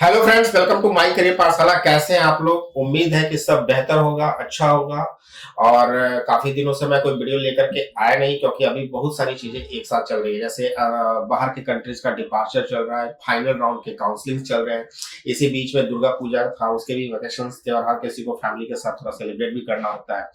Hello friends, welcome to my career Pathshala. कैसे हैं आप लोग? उम्मीद है कि सब बेहतर होगा, अच्छा होगा। और काफी दिनों से मैं कोई वीडियो लेकर के आया नहीं, क्योंकि अभी बहुत सारी चीजें एक साथ चल रही है। जैसे बाहर के कंट्रीज का डिपार्चर चल रहा है, फाइनल राउंड के काउंसलिंग चल रहे हैं। इसी बीच में दुर्गा पूजा था, उसके भी वेकेशंस थे और हर किसी को फैमिली के साथ थोड़ा सेलिब्रेट भी करना होता है।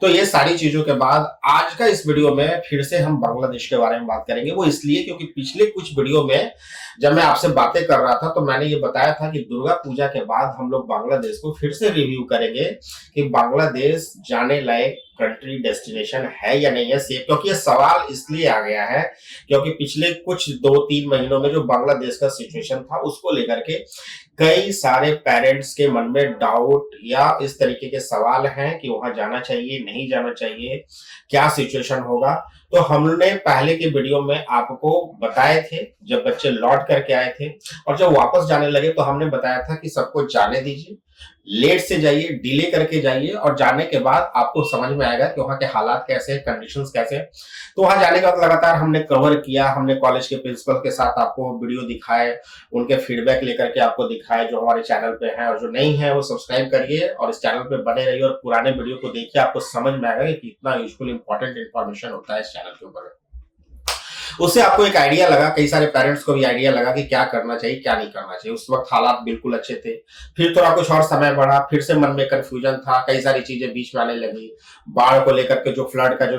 तो ये सारी चीजों के बाद आज का इस वीडियो में फिर से हम बांग्लादेश के बारे में बात करेंगे। वो इसलिए क्योंकि पिछले कुछ वीडियो में जब मैं आपसे बातें कर रहा था तो मैंने ये बताया था कि दुर्गा पूजा के बाद हम लोग बांग्लादेश को फिर से रिव्यू करेंगे कि बांग्लादेश जाने लायक कंट्री डेस्टिनेशन है या नहीं है सेफ। क्योंकि ये सवाल इसलिए आ गया है क्योंकि पिछले कुछ 2-3 महीनों में जो बांग्लादेश का सिचुएशन था उसको लेकर के कई सारे पेरेंट्स के मन में डाउट या इस तरीके के सवाल हैं कि वहां जाना चाहिए, नहीं जाना चाहिए, क्या सिचुएशन होगा। तो हमने पहले के वीडियो में आपको बताए थे जब बच्चे लौट करके आए थे, और जब वापस जाने लगे तो हमने बताया था कि सबको जाने दीजिए, लेट से जाइए, डिले करके जाइए, और जाने के बाद आपको समझ में आएगा कि वहां के हालात कैसे हैं, कंडीशंस कैसे हैं। तो वहां जाने का लगातार हमने कवर किया, हमने कॉलेज के प्रिंसिपल के साथ आपको वीडियो दिखाए, उनके फीडबैक लेकर के आपको दिखाए जो हमारे चैनल पे हैं। और जो नहीं है वो सब्सक्राइब करिए और इस चैनल पे बने रहिए और पुराने वीडियो को देखिए, आपको समझ में आएगा कि कितना यूजफुल इंपॉर्टेंट इन्फॉर्मेशन होता है इस चैनल के ऊपर। उससे आपको एक आइडिया लगा, कई सारे पेरेंट्स को भी आइडिया लगा कि क्या करना चाहिए, क्या नहीं करना चाहिए। उस वक्त हालात बिल्कुल अच्छे थे, फिर थोड़ा कुछ और समय बढ़ा, फिर से मन में कंफ्यूजन था, कई सारी चीजें बीच में आने लगी। बाढ़ को लेकर के जो फ्लड का जो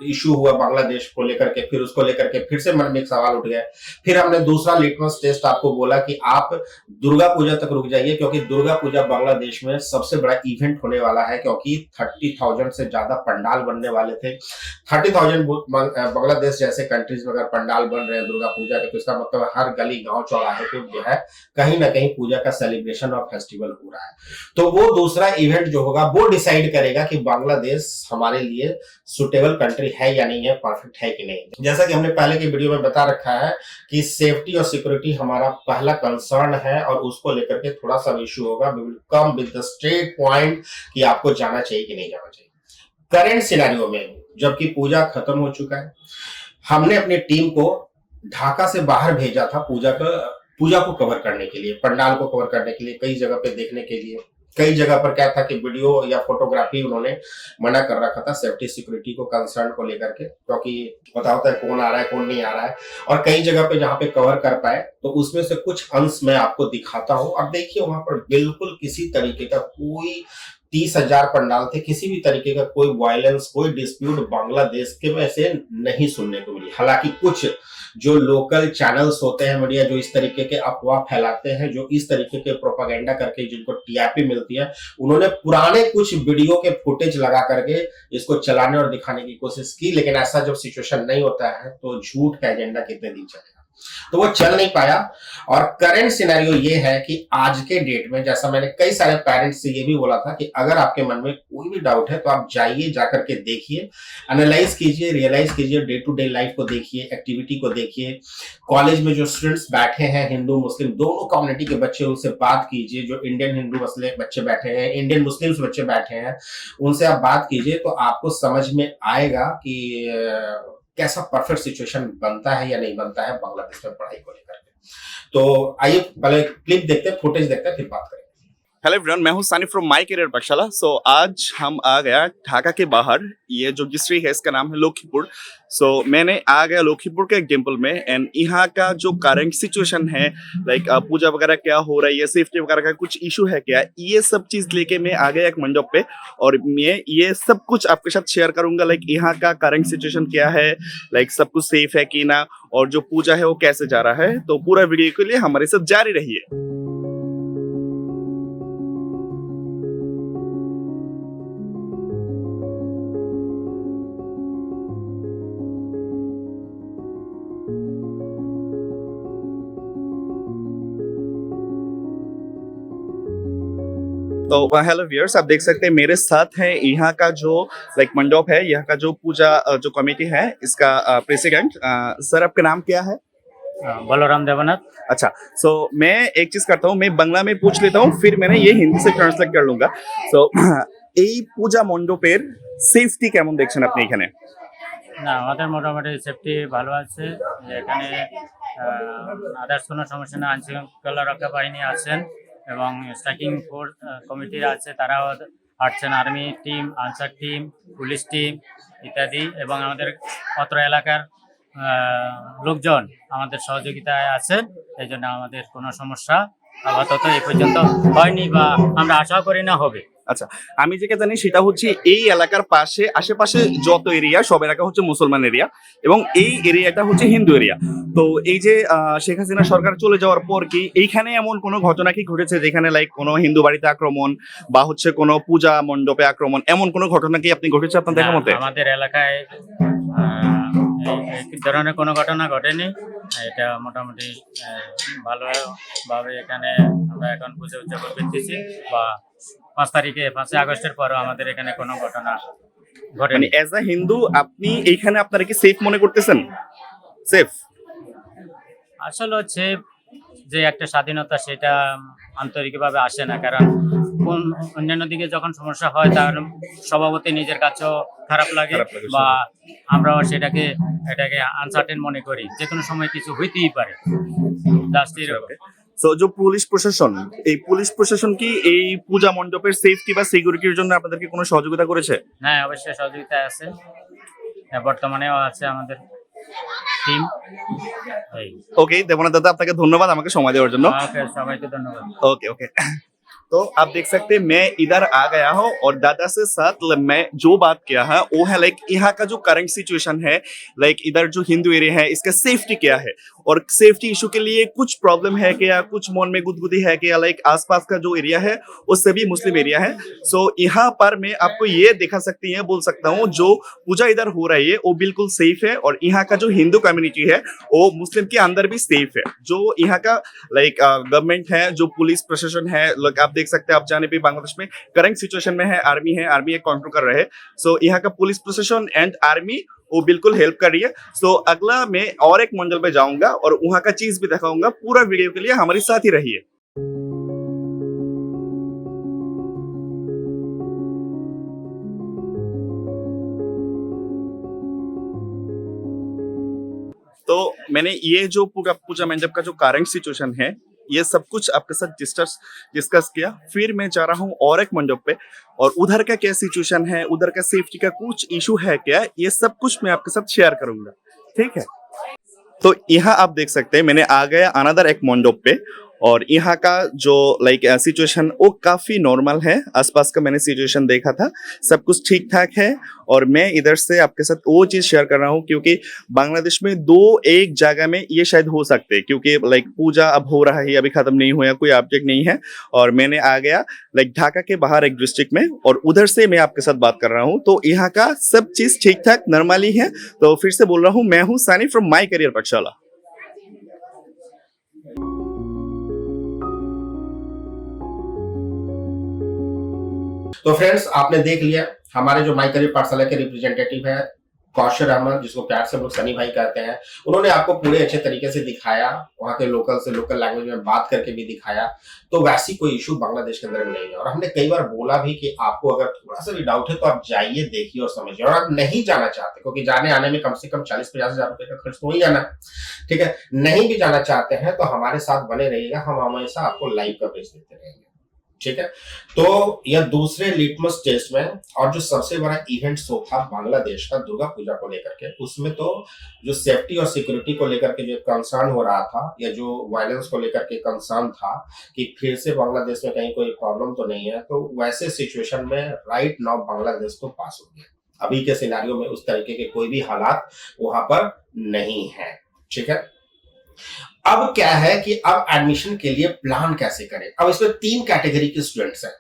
इशू हुआ बांग्लादेश को लेकर के, फिर उसको लेकर के फिर से मन में एक सवाल उठ गया। फिर हमने दूसरा लिटमस टेस्ट आपको बोला कि आप दुर्गा पूजा तक रुक जाइए, क्योंकि दुर्गा पूजा बांग्लादेश में सबसे बड़ा इवेंट होने वाला है, क्योंकि 30,000 से ज्यादा पंडाल बनने वाले थे। 30,000 बांग्लादेश जैसे कंट्रीज में अगर पंडाल बन रहे हैं दुर्गा पूजा के, तो इसका मतलब हर गली गांव चौराहे पे जो है कहीं ना कहीं पूजा का सेलिब्रेशन और फेस्टिवल हो रहा है। तो वो दूसरा इवेंट जो होगा वो डिसाइड करेगा कि बांग्लादेश हमारे लिए सुटेबल कंट्री है या नहीं है, परफेक्ट है कि नहीं। जैसा कि हमने पहले की वीडियो में बता रखा है कि सेफ्टी और सिक्योरिटी हमारा पहला कंसर्न है, और उसको लेकर के थोड़ा सा इशू होगा। We will come with the straight point कि आपको जाना चाहिए कि नहीं जाना चाहिए। करेंट सिनेरियो में जबकि पूजा खत्म हो चुका है, हमने अपनी टीम को ढाका से बाहर भेजा था पूजा को कवर करने के लिए, पंडाल को कवर करने के लिए, कई जगह पे देखने के लिए। कई जगह पर क्या था कि वीडियो या फोटोग्राफी उन्होंने मना कर रखा था, सेफ्टी सिक्योरिटी को कंसर्न को लेकर के, क्योंकि पता होता है कौन आ रहा है कौन नहीं आ रहा है। और कई जगह पे जहां पे कवर कर पाए तो उसमें से कुछ अंश मैं आपको दिखाता हूं। और देखिए वहां पर बिल्कुल किसी तरीके का कोई 30,000 पंडाल थे, किसी भी तरीके का कोई वायलेंस, कोई डिस्प्यूट बांग्लादेश के में से नहीं सुनने को मिली। हालांकि कुछ जो लोकल चैनल्स होते हैं मीडिया, जो इस तरीके के अफवाह फैलाते हैं, जो इस तरीके के प्रोपागेंडा करके जिनको टीआरपी मिलती है, उन्होंने पुराने कुछ वीडियो के फुटेज लगा करके इसको चलाने और दिखाने की कोशिश की। लेकिन ऐसा जब सिचुएशन नहीं होता है तो झूठ का एजेंडा कितने दिन चलेगा, तो वो चल नहीं पाया। और करंट सिनेरियो ये है कि आज के डेट में, जैसा मैंने कई सारे पेरेंट्स से ये भी बोला था कि अगर आपके मन में कोई भी डाउट है तो आप जाइए, जाकर के देखिए, एनालाइज कीजिए, रियलाइज कीजिए, डे टू डे लाइफ को देखिए, एक्टिविटी को देखिए। कॉलेज में जो स्टूडेंट्स बैठे हैं, हिंदू मुस्लिम दोनों कम्युनिटी के बच्चे, उनसे बात कीजिए। जो इंडियन हिंदू मुस्लिम बच्चे बैठे हैं, इंडियन मुस्लिम्स बच्चे बैठे हैं, उनसे आप बात कीजिए, तो आपको समझ में आएगा कि कैसा परफेक्ट सिचुएशन बनता है या नहीं बनता है बांग्लादेश में पढ़ाई को लेकर के। तो आइए पहले क्लिप देखते हैं, फुटेज देखते हैं, फिर बात करेंगे। हेलो एवरीवन, मैं हूं सानी फ्रॉम माय करियर पाठशाला। आज हम आ गया ढाका के बाहर। ये जो डिस्ट्रिक्ट है इसका नाम है लखीमपुर। मैंने आ गया लखीमपुर के एक टेम्पल में, एंड यहाँ का जो करंट सिचुएशन है, लाइक पूजा वगैरह क्या हो रहा है, ये सेफ्टी वगैरह का कुछ इशू है क्या, ये सब चीज लेके मैं आ गया एक मंडप पे, और मैं ये सब कुछ आपके साथ शेयर करूंगा। लाइक यहाँ का करंट सिचुएशन क्या है, लाइक सब कुछ सेफ है कि ना, और जो पूजा है वो कैसे जा रहा है। तो पूरा वीडियो के लिए हमारे साथ जारी रहिए। तो हेलो व्यूअर्स, आप देख सकते हैं मेरे साथ है यहाँ का जो लाइक मंडप है, यहाँ का जो पूजा जो कमेटी है इसका प्रेसिडेंट। सर, आपका नाम क्या है? बलराम देवनाथ। अच्छा, मैं एक चीज करता हूँ, मैं बांग्ला में पूछ लेता हूँ, फिर मैंने ये हिंदी से ट्रांसलेट कर लूंगा। এই পূজা মণ্ডপের সেফটি কেমন দেখছেন আপনি এখানে? না, আমাদের মোটামুটি সেফটি ভালো আছে। এখানে আদার্স কোনো সমস্যা না, আইন শৃঙ্খলা রক্ষা বাহিনী আছেন এবং স্ট্রাইকিং ফোর্স কমিটি আছে, তারাও আসছেন, army team, answer team, police team ইত্যাদি, এবং আমাদের অত্র এলাকার লোকজন আমাদের সহযোগিতায় আছেন। এই জন্য আমাদের কোনো সমস্যা আপাতত এই পর্যন্ত হয়নি বা আমরা আশাও করি না হবে। আচ্ছা, আমি যেটা জানি সেটা হচ্ছে এই এলাকার পাশে আশেপাশে যত এরিয়া সব এলাকা হচ্ছে মুসলমান এরিয়া এবং এই এরিয়াটা হচ্ছে হিন্দু এরিয়া। তো এই যে শেখ হাসিনা সরকার চলে যাওয়ার পর কি এইখানে এমন কোনো ঘটনা কি ঘটেছে যেখানে লাইক কোনো হিন্দু বাড়িতে আক্রমণ বা হচ্ছে কোনো পূজা মণ্ডপে আক্রমণ, এমন কোনো ঘটনা কি আপনি ঘটেছে আপনার দেখা মতে? আমাদের এলাকায় এই ধরনের কোনো ঘটনা ঘটেনি। এটা মোটামুটি ভালোভাবে এখানে আমরা এখন পুজো উদযাপন করতেছি, বা 5 আগস্টের পরও আমাদের এখানে কোনো ঘটনা ঘটেনি। মানে এজ আ হিন্দু আপনি এইখানে আপনারা কি সেফ মনে করতেছেন? সেফ আসলে হচ্ছে যে একটা স্বাধীনতা, সেটা আন্তরিকভাবে আসে না, কারণ কোন অন্যান্য দিকে যখন সমস্যা হয় তার স্বভাবতই নিজের কাছেও খারাপ লাগে, বা আমরাও এটাকে আনসার্টেন মনে করি, যে কোনো সময় কিছু হইতেই পারে। সো যে পুলিশ প্রশাসন, এই পুলিশ প্রশাসন কি এই পূজা মণ্ডপের সেফটি বা সিকিউরিটির জন্য আপনাদেরকে কোনো সহযোগিতা করেছে? হ্যাঁ, অবশ্যই সহযোগিতা আছে, বর্তমানেও আছে আমাদের টিম। ওকে, দেবনাথ দাদা আপনাকে ধন্যবাদ আমাকে সময় দেওয়ার জন্য। সবাইকে ধন্যবাদ। ओके ओके तो आप देख सकते हैं मैं इधर आ गया हूँ और दादा से साथ मैं जो बात किया है वो है लाइक यहाँ का जो करंट सिचुएशन है, लाइक इधर जो हिंदू एरिया है इसका सेफ्टी क्या है और सेफ्टी इशू के लिए कुछ प्रॉब्लम है क्या, कुछ मन में गुदगुदी है क्या, लाइक आसपास का जो एरिया है वो सभी मुस्लिम एरिया है। सो यहाँ पर मैं आपको ये दिखा सकती है, बोल सकता हूँ जो पूजा इधर हो रही है वो बिल्कुल सेफ है और यहाँ का जो हिंदू कम्युनिटी है वो मुस्लिम के अंदर भी सेफ है। जो यहाँ का लाइक गवर्नमेंट है, जो पुलिस प्रशासन है, आप देख सकते हैं आप जाने भी बांग्लादेश में करंट सिचुएशन में है, आर्मी एक कंट्रोल कर रहे हैं। सो यहाँ का पुलिस प्रशासन एंड आर्मी वो बिल्कुल हेल्प कर रही है। सो अगला मैं और एक मंडल पे जाऊंगा और वहां का चीज भी दिखाऊंगा। पूरा वीडियो के लिए हमारे साथ ही रहिए। तो मैंने ये जो पूरा पूजा मंडप का जो करंट सिचुएशन है ये सब कुछ आपके साथ डिस्कस किया। फिर मैं जा रहा हूँ और एक मंडप पे और उधर का क्या सिचुएशन है, उधर का सेफ्टी का कुछ इशू है क्या, ये सब कुछ मैं आपके साथ शेयर करूंगा। ठीक है, तो यहाँ आप देख सकते हैं मैंने आ गया अनदर एक मंडप पे और यहाँ का जो लाइक सिचुएशन वो काफी नॉर्मल है। आसपास का मैंने सिचुएशन देखा था, सब कुछ ठीक ठाक है और मैं इधर से आपके साथ वो चीज शेयर कर रहा हूँ क्योंकि बांग्लादेश में दो एक जगह में ये शायद हो सकते हैं क्योंकि लाइक पूजा अब हो रहा है, अभी खत्म नहीं हुआ, कोई ऑब्जेक्ट नहीं है और मैंने आ गया लाइक ढाका के बाहर एक डिस्ट्रिक्ट में और उधर से मैं आपके साथ बात कर रहा हूँ। तो यहाँ का सब चीज ठीक ठाक नॉर्मली है। तो फिर से बोल रहा हूँ, मैं हूँ सानी फ्रॉम माई करियर पाठशाला। तो फ्रेंड्स आपने देख लिया हमारे जो माई करियर पाठशाला के रिप्रेजेंटेटिव है कौशर अहमद, जिसको प्यार से हम लोग सनी भाई कहते हैं, उन्होंने आपको पूरे अच्छे तरीके से दिखाया, वहाँ के लोकल से लोकल लैंग्वेज में बात करके भी दिखाया। तो वैसी कोई इशू बांग्लादेश के अंदर नहीं है और हमने कई बार बोला भी कि आपको अगर थोड़ा सा भी डाउट है तो आप जाइए, देखिए और समझिए। और आप नहीं जाना चाहते क्योंकि जाने आने में कम से कम 40-50 हजार रुपए का खर्च तो ही जाना, ठीक है, नहीं भी जाना चाहते हैं तो हमारे साथ बने रहिएगा, हम हमेशा आपको लाइव कवरेज देते रहेंगे। ठीक है, तो यह दूसरे लिटमस टेस्ट में और जो सबसे बड़ा इवेंट शो था बांग्लादेश का दुर्गा पूजा को लेकर के, उसमें तो जो सेफ्टी और सिक्योरिटी को लेकर के जो कंसर्न हो रहा था या जो वायलेंस को लेकर के कंसर्न था कि फिर से बांग्लादेश में कहीं कोई प्रॉब्लम तो नहीं है, तो वैसे सिचुएशन में राइट नाउ बांग्लादेश तो पास हो गया। अभी के सिनेरियो में उस तरीके के कोई भी हालात वहां पर नहीं है। ठीक है, अब क्या है कि अब एडमिशन के लिए प्लान कैसे करें। अब इसमें 3 कैटेगरी के स्टूडेंट्स हैं।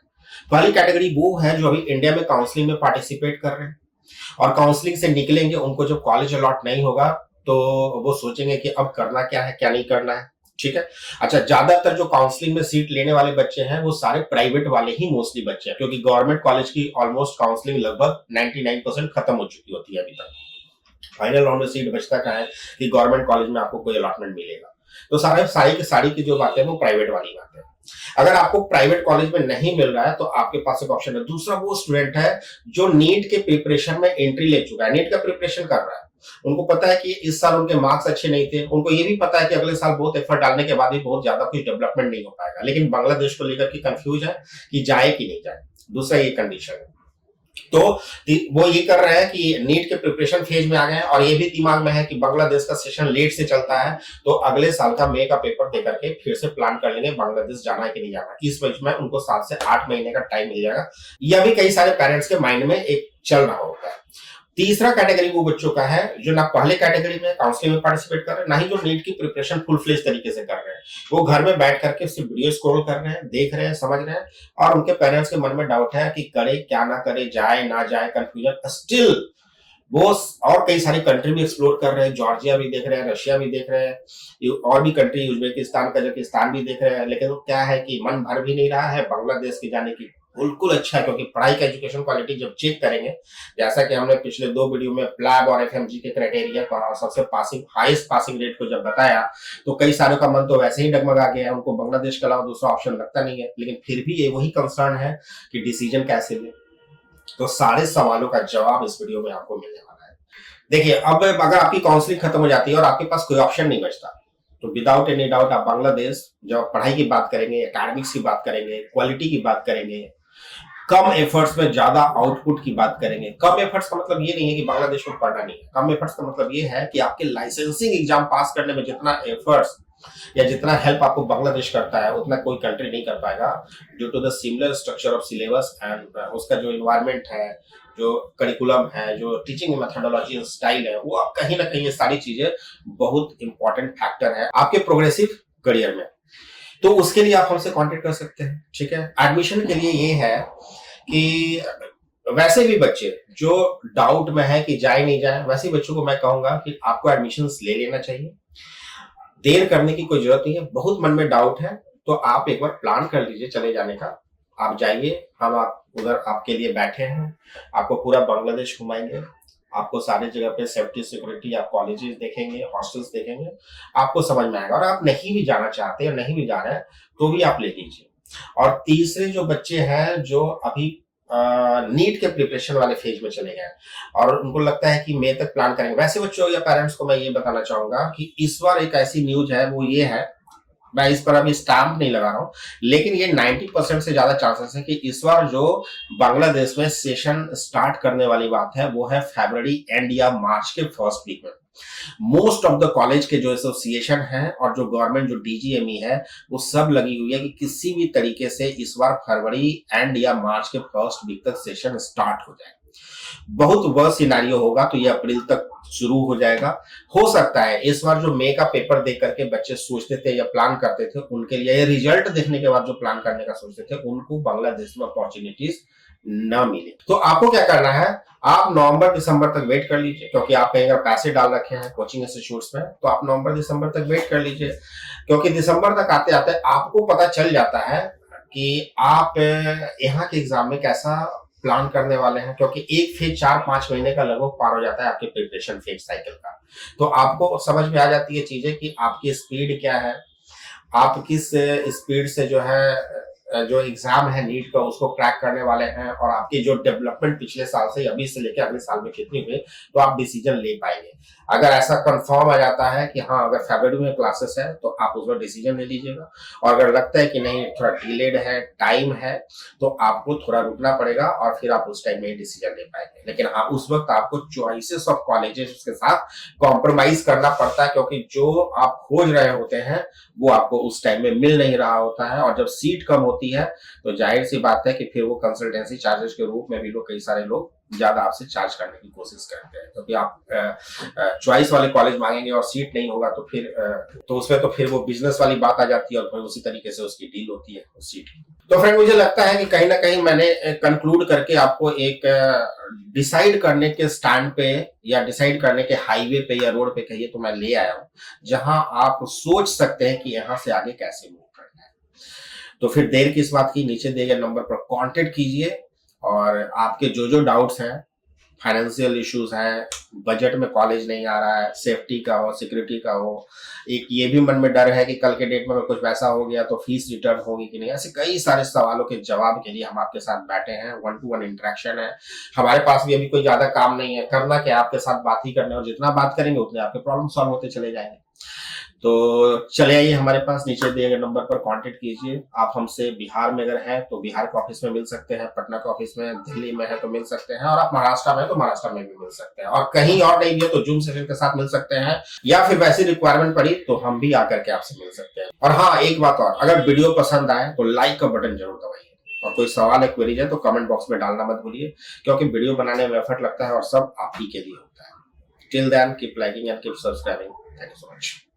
पहली कैटेगरी वो है जो अभी इंडिया में काउंसलिंग में पार्टिसिपेट कर रहे हैं और काउंसलिंग से निकलेंगे, उनको जब कॉलेज अलॉट नहीं होगा तो वो सोचेंगे कि अब करना क्या है, क्या नहीं करना है। ठीक है, अच्छा, ज्यादातर जो काउंसलिंग में सीट लेने वाले बच्चे हैं वो सारे प्राइवेट वाले ही मोस्टली बच्चे हैं क्योंकि गवर्नमेंट कॉलेज की ऑलमोस्ट काउंसलिंग लगभग 99% खत्म हो चुकी होती है। अभी तक फाइनल राउंड में सीट बचता क्या है कि गवर्नमेंट कॉलेज में आपको कोई अलॉटमेंट मिलेगा। तो सारी की जो बातें वो प्राइवेट वाली बातें। अगर आपको प्राइवेट कॉलेज में नहीं मिल रहा है तो आपके पास एक ऑप्शन है। दूसरा वो स्टूडेंट है जो नीट के प्रिपरेशन में एंट्री ले चुका है, नीट का प्रिपरेशन कर रहा है, उनको पता है कि इस साल उनके मार्क्स अच्छे नहीं थे, उनको ये भी पता है कि अगले साल बहुत एफर्ट डालने के बाद भी बहुत ज्यादा कुछ डेवलपमेंट नहीं हो पाएगा, लेकिन बांग्लादेश को लेकर के कंफ्यूज है कि जाए कि नहीं जाए। दूसरा ये कंडीशन है। तो वो ये कर रहे हैं कि नीट के प्रिपरेशन फेज में आ गए हैं, और ये भी दिमाग में है कि बांग्लादेश का सेशन लेट से चलता है, तो अगले साल का मई का पेपर देकर के फिर से प्लान कर लेंगे बांग्लादेश जाना है कि नहीं जाना। इस वजह में उनको 7 से 8 महीने का टाइम मिल जाएगा। यह भी कई सारे पेरेंट्स के माइंड में एक चल रहा होता है। तीसरा कैटेगरी वो बच्चों का है जो ना पहले कैटेगरी में काउंसलिंग में पार्टिसिपेट कर रहे हैं, ना ही जो नीट की प्रिपरेशन फुल फ्लेज तरीके से कर रहे हैं। वो घर में बैठ करके सिर्फ वीडियो स्क्रॉल कर रहे हैं, देख रहे हैं, समझ रहे हैं, और उनके पेरेंट्स के मन में डाउट है कि करे क्या ना करे, जाए ना जाए, कंफ्यूजन स्टिल। वो और कई सारी कंट्री भी एक्सप्लोर कर रहे हैं, जॉर्जिया भी देख रहे हैं, रशिया भी देख रहे हैं, और भी कंट्री उज्बेकिस्तान, कजाकिस्तान भी देख रहे हैं, लेकिन वो क्या है कि मन भर भी नहीं रहा है बांग्लादेश के जाने की। बिल्कुल अच्छा है, क्योंकि पढ़ाई का एजुकेशन क्वालिटी जब चेक करेंगे, जैसा कि हमने पिछले 2 वीडियो में प्लैब और एफएमजी के क्राइटेरिया को और सबसे हाईएस्ट पासिंग रेट को जब बताया, तो कई सारों का मन तो वैसे ही डगमगा गया, उनको बांग्लादेश के अलावा दूसरा ऑप्शन लगता नहीं है। लेकिन फिर भी ये वही कंसर्न है कि डिसीजन कैसे ले। तो सारे सवालों का जवाब इस वीडियो में आपको मिलने वाला है। देखिए, अब अगर आपकी काउंसलिंग खत्म हो जाती है और आपके पास कोई ऑप्शन नहीं बचता, तो विदाउट एनी डाउट आप बांग्लादेश, जब पढ़ाई की बात करेंगे, एकेडमिक्स की बात करेंगे, क्वालिटी की बात करेंगे, कम एफर्ट्स में ज्यादा आउटपुट की बात करेंगे। कम एफर्ट्स का मतलब ये नहीं है कि बांग्लादेश में पढ़ना नहीं है। कम एफर्ट्स का मतलब ये है कि आपके लाइसेंसिंग एग्जाम पास करने में जितना एफर्ट्स या जितना हेल्प आपको बांग्लादेश करता है, उतना कोई कंट्री नहीं कर पाएगा, due to the similar structure of syllabus and उसका जो इन्वायरमेंट है, जो करिकुलम है, जो टीचिंग मेथोडोलॉजी स्टाइल है, वो आप कहीं ना कहीं ये सारी चीजें बहुत इंपॉर्टेंट फैक्टर है आपके प्रोग्रेसिव करियर में। तो उसके लिए आप हमसे कांटेक्ट कर सकते हैं, ठीक है। एडमिशन के लिए ये है कि वैसे भी बच्चे जो डाउट में है कि जाए नहीं जाए, वैसे बच्चों को मैं कहूंगा कि आपको एडमिशन ले लेना चाहिए। देर करने की कोई जरूरत नहीं है। बहुत मन में डाउट है तो आप एक बार प्लान कर लीजिए चले जाने का। आप जाइए, हम आप उधर आपके लिए बैठे हैं, आपको पूरा बांग्लादेश घुमाएंगे, आपको सारी जगह पे सेफ्टी सिक्योरिटी, आप कॉलेजेस देखेंगे, हॉस्टल्स देखेंगे, आपको समझ में आएगा। और आप नहीं भी जाना चाहते या नहीं भी जा रहे हैं तो भी आप ले लीजिए। और तीसरे जो बच्चे हैं जो अभी नीट के प्रिपरेशन वाले फेज में चले गए और उनको लगता है कि मई तक प्लान करेंगे, वैसे बच्चों या पेरेंट्स को मैं ये बताना चाहूंगा कि इस बार एक ऐसी न्यूज है, वो ये है, मैं इस पर अभी स्टैम्प नहीं लगा रहा हूं, लेकिन ये 90% से ज्यादा चांसेस है कि इस बार जो बांग्लादेश में सेशन स्टार्ट करने वाली बात है वो है फरवरी एंड या मार्च के फर्स्ट वीक में। मोस्ट ऑफ द कॉलेज के जो एसोसिएशन है और जो गवर्नमेंट जो डीजीएमई है वो सब लगी हुई है कि किसी भी तरीके से इस बार फरवरी एंड या मार्च के फर्स्ट वीक तक सेशन स्टार्ट हो जाए। बहुत वर्स्ट सिनेरियो होगा तो ये अप्रैल तक शुरू हो जाएगा। हो सकता है इस बार जो मई का पेपर देख करके बच्चे सोचते थे या प्लान करते थे, उनके लिए रिजल्ट देखने के बाद जो प्लान करने का सोचते थे, उनको बांग्लादेश में अपॉर्चुनिटीज ना मिले। तो आपको क्या करना है, आप नवंबर दिसंबर तक वेट कर लीजिए, क्योंकि आप कहीं अगर पैसे डाल रखे हैं कोचिंग इंस्टीट्यूट्स में तो आप नवंबर दिसंबर तक वेट कर लीजिए, क्योंकि दिसंबर तक आते आते आपको पता चल जाता है कि आप यहाँ के एग्जाम में कैसा प्लान करने वाले हैं, क्योंकि एक फेज 4-5 महीने का लगभग पार हो जाता है आपके प्रिपरेशन फेज साइकिल का। तो आपको समझ में आ जाती है चीजें कि आपकी स्पीड क्या है, आप किस स्पीड से जो है जो एग्जाम है नीट का उसको क्रैक करने वाले हैं, और आपकी जो डेवलपमेंट पिछले साल से अभी से लेकर अगले साल में कितनी हुई, तो आप डिसीजन ले पाएंगे। अगर ऐसा कंफर्म आ जाता है कि हाँ अगर फरवरी में क्लासेस है तो आप उस पर डिसीजन ले लीजिएगा, और अगर लगता है कि नहीं थोड़ा डिलेड है, टाइम है, तो आपको थोड़ा रुकना पड़ेगा और फिर आप उस टाइम में डिसीजन ले पाएंगे। लेकिन हाँ उस वक्त आपको चॉइसेस ऑफ कॉलेजेस के साथ कॉम्प्रोमाइज करना पड़ता है, क्योंकि जो आप खोज रहे होते हैं वो आपको उस टाइम में मिल नहीं रहा होता है, और जब सीट कम होती है तो जाहिर सी बात है कि फिर वो कंसल्टेंसी चार्जेस के रूप में भी लोग, कई सारे लोग ज्यादा आपसे चार्ज करने की कोशिश करते हैं, क्योंकि आप चॉइस वाले कॉलेज मांगेंगे और सीट नहीं होगा तो फिर तो उसमें तो फिर वो बिजनेस वाली बात आ जाती है और फिर उसी तरीके से उसकी डील होती है उस सीट की। तो फ्रेंड मुझे लगता है कि कहीं ना कहीं मैंने कंक्लूड करके आपको एक डिसाइड करने के स्टैंड पे या डिसाइड करने के हाईवे पे या रोड पे कहिए तो मैं ले आया हूं, जहां आप सोच सकते हैं कि यहां से आगे कैसे मूव करना है। तो फिर देर किस बात की, नीचे दिए गए नंबर पर कांटेक्ट कीजिए और आपके जो जो डाउट्स हैं फाइनेंशियल इश्यूज हैं, बजट में कॉलेज नहीं आ रहा है, सेफ्टी का हो, सिक्योरिटी का हो, एक ये भी मन में डर है कि कल के डेट में अगर कुछ वैसा हो गया तो फीस रिटर्न होगी कि नहीं। ऐसे कई सारे सवालों के जवाब के लिए हम आपके साथ बैठे हैं। 1-to-1 इंटरेक्शन है। हमारे पास भी अभी कोई ज्यादा काम नहीं है, करना क्या, आपके साथ बात ही करना है, और जितना बात करेंगे उतने आपके प्रॉब्लम सॉल्व होते चले जाएंगे। तो चले आइए हमारे पास, नीचे दिए गए नंबर पर कांटेक्ट कीजिए। आप हमसे बिहार में अगर हैं तो बिहार के ऑफिस में मिल सकते हैं, पटना के ऑफिस में, दिल्ली में है तो मिल सकते हैं, और आप महाराष्ट्र में हैं तो महाराष्ट्र में भी मिल सकते हैं, और कहीं और नहीं भी है तो जूम सेशन के साथ मिल सकते हैं, या फिर वैसी रिक्वायरमेंट पड़ी तो हम भी आकर के आपसे मिल सकते हैं। और हाँ, एक बात और, अगर वीडियो पसंद आए तो लाइक का बटन जरूर दबाइए, और कोई सवाल है, क्वेरीज है तो कमेंट बॉक्स में डालना मत भूलिए, क्योंकि वीडियो बनाने में एफर्ट लगता है और सब आप ही के लिए होता है। Till then keep liking and keep subscribing. Thank you so much.